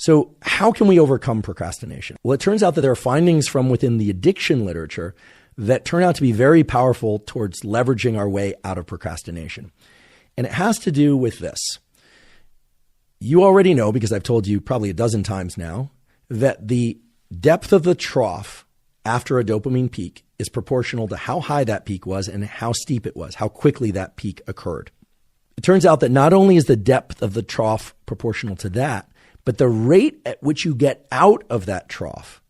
So how can we overcome procrastination? Well, it turns out that there are findings from within the addiction literature that turn out to be very powerful towards leveraging our way out of procrastination. And it has to do with this. You already know, because I've told you probably a dozen times now, that the depth of the trough after a dopamine peak is proportional to how high that peak was and how steep it was, how quickly that peak occurred. It turns out that not only is the depth of the trough proportional to that, but the rate at which you get out of that trough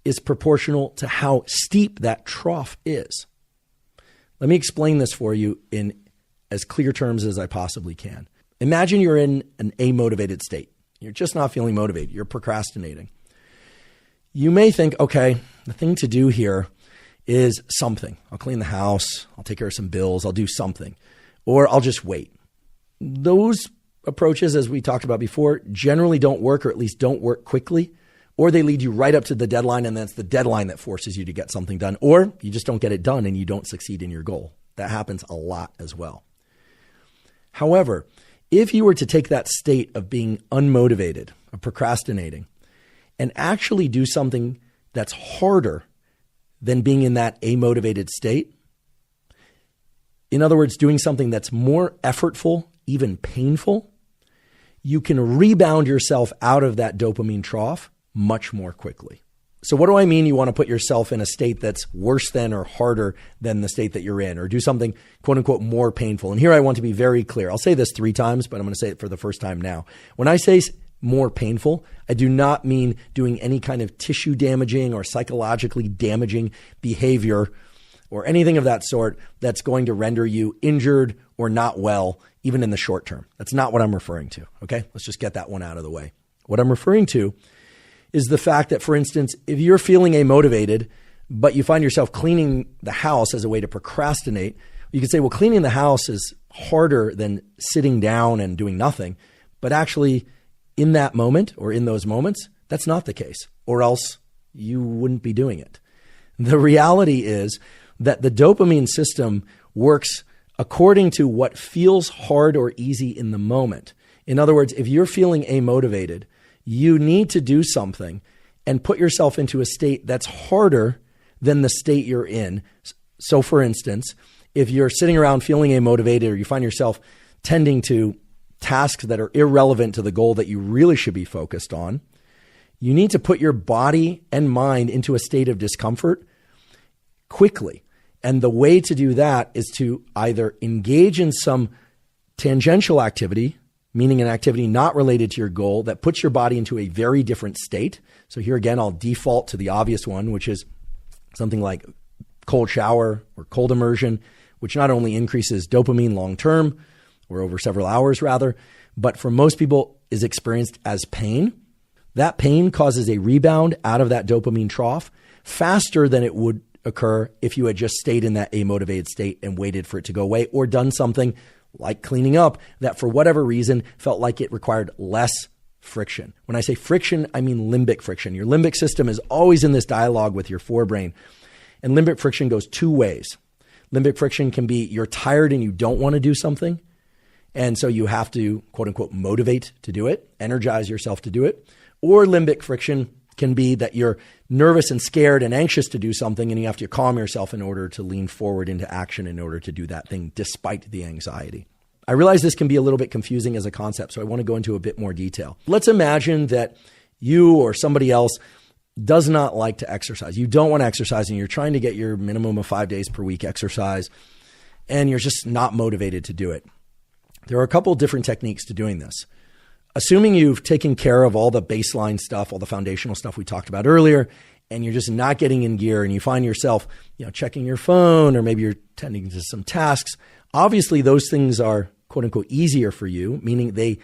is proportional to how steep that trough is. Let me explain this for you in as clear terms as I possibly can. Imagine you're in an amotivated state. You're just not feeling motivated. You're procrastinating. You may think, okay, the thing to do here is something. I'll clean the house. I'll take care of some bills. I'll do something. Or I'll just wait. Those approaches, as we talked about before, generally don't work, or at least don't work quickly, or they lead you right up to the deadline, and that's the deadline that forces you to get something done, or you just don't get it done and you don't succeed in your goal. That happens a lot as well. However, if you were to take that state of being unmotivated, of procrastinating, and actually do something that's harder than being in that amotivated state, in other words, doing something that's more effortful, even painful, you can rebound yourself out of that dopamine trough much more quickly. So what do I mean? You want to put yourself in a state that's worse than or harder than the state that you're in, or do something quote unquote more painful. And here I want to be very clear. I'll say this 3 times, but I'm going to say it for the first time now. When I say more painful, I do not mean doing any kind of tissue damaging or psychologically damaging behavior or anything of that sort that's going to render you injured or not well, even in the short term. That's not what I'm referring to. Okay. Let's just get that one out of the way. What I'm referring to is the fact that, for instance, if you're feeling amotivated, but you find yourself cleaning the house as a way to procrastinate, you could say, well, cleaning the house is harder than sitting down and doing nothing. But actually, in that moment or in those moments, that's not the case, or else you wouldn't be doing it. The reality is that the dopamine system works according to what feels hard or easy in the moment. In other words, if you're feeling amotivated, you need to do something and put yourself into a state that's harder than the state you're in. So for instance, if you're sitting around feeling amotivated, or you find yourself tending to tasks that are irrelevant to the goal that you really should be focused on, you need to put your body and mind into a state of discomfort quickly. And the way to do that is to either engage in some tangential activity, meaning an activity not related to your goal that puts your body into a very different state. So here again, I'll default to the obvious one, which is something like cold shower or cold immersion, which not only increases dopamine long-term, or over several hours rather, but for most people is experienced as pain. That pain causes a rebound out of that dopamine trough faster than it would occur if you had just stayed in that amotivated state and waited for it to go away, or done something like cleaning up that for whatever reason felt like it required less friction. When I say friction, I mean limbic friction. Your limbic system is always in this dialogue with your forebrain. And limbic friction goes 2 ways. Limbic friction can be you're tired and you don't want to do something, and so you have to, quote unquote, motivate to do it, energize yourself to do it. Or limbic friction can be that you're nervous and scared and anxious to do something, and you have to calm yourself in order to lean forward into action in order to do that thing despite the anxiety. I realize this can be a little bit confusing as a concept, so I want to go into a bit more detail. Let's imagine that you or somebody else does not like to exercise. You don't want to exercise, and you're trying to get your minimum of 5 days per week exercise, and you're just not motivated to do it. There are a couple different techniques to doing this. Assuming you've taken care of all the baseline stuff, all the foundational stuff we talked about earlier, and you're just not getting in gear, and you find yourself, checking your phone, or maybe you're tending to some tasks. Obviously, those things are quote unquote easier for you, meaning they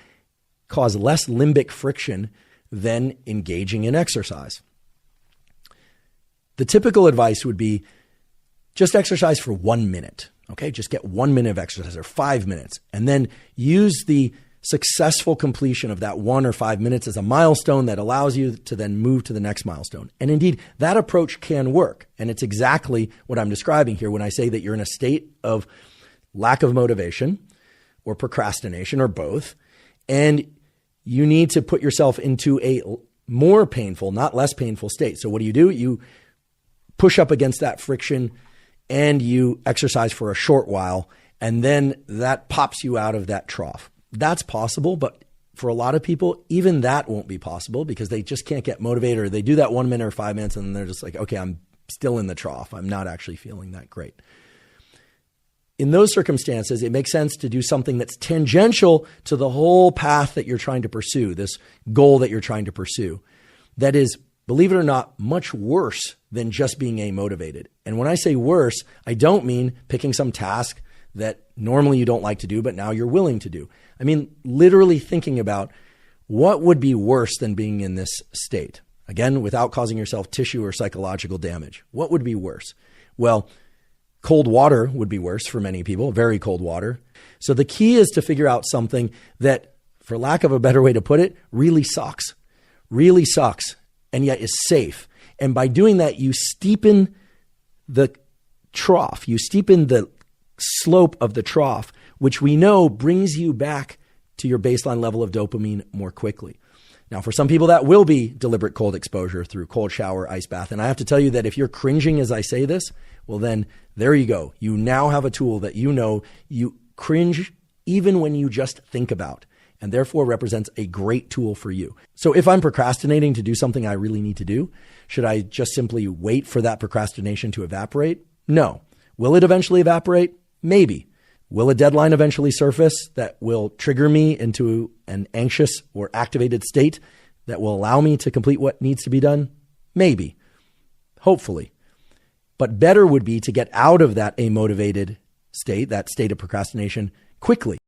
cause less limbic friction than engaging in exercise. The typical advice would be just exercise for 1 minute. Okay, just get 1 minute of exercise, or 5 minutes, and then use the successful completion of that 1 or 5 minutes as a milestone that allows you to then move to the next milestone. And indeed, that approach can work. And it's exactly what I'm describing here when I say that you're in a state of lack of motivation or procrastination or both, and you need to put yourself into a more painful, not less painful state. So what do? You push up against that friction and you exercise for a short while, and then that pops you out of that trough. That's possible, but for a lot of people, even that won't be possible because they just can't get motivated, or they do that 1 minute or 5 minutes and they're just like, okay, I'm still in the trough. I'm not actually feeling that great. In those circumstances, it makes sense to do something that's tangential to the whole path that you're trying to pursue, this goal that you're trying to pursue. That is, believe it or not, much worse than just being amotivated. And when I say worse, I don't mean picking some task that normally you don't like to do, but now you're willing to do. I mean, literally thinking about what would be worse than being in this state. Again, without causing yourself tissue or psychological damage. What would be worse? Well, cold water would be worse for many people, very cold water. So the key is to figure out something that, for lack of a better way to put it, really sucks, and yet is safe. And by doing that, you steepen the trough, you steepen the slope of the trough, which we know brings you back to your baseline level of dopamine more quickly. Now, for some people, that will be deliberate cold exposure through cold shower, ice bath. And I have to tell you that if you're cringing as I say this, well, then there you go. You now have a tool that you know you cringe even when you just think about, and therefore represents a great tool for you. So if I'm procrastinating to do something I really need to do, should I just simply wait for that procrastination to evaporate? No. Will it eventually evaporate? Maybe. Will a deadline eventually surface that will trigger me into an anxious or activated state that will allow me to complete what needs to be done? Maybe. Hopefully. But better would be to get out of that amotivated state, that state of procrastination, quickly.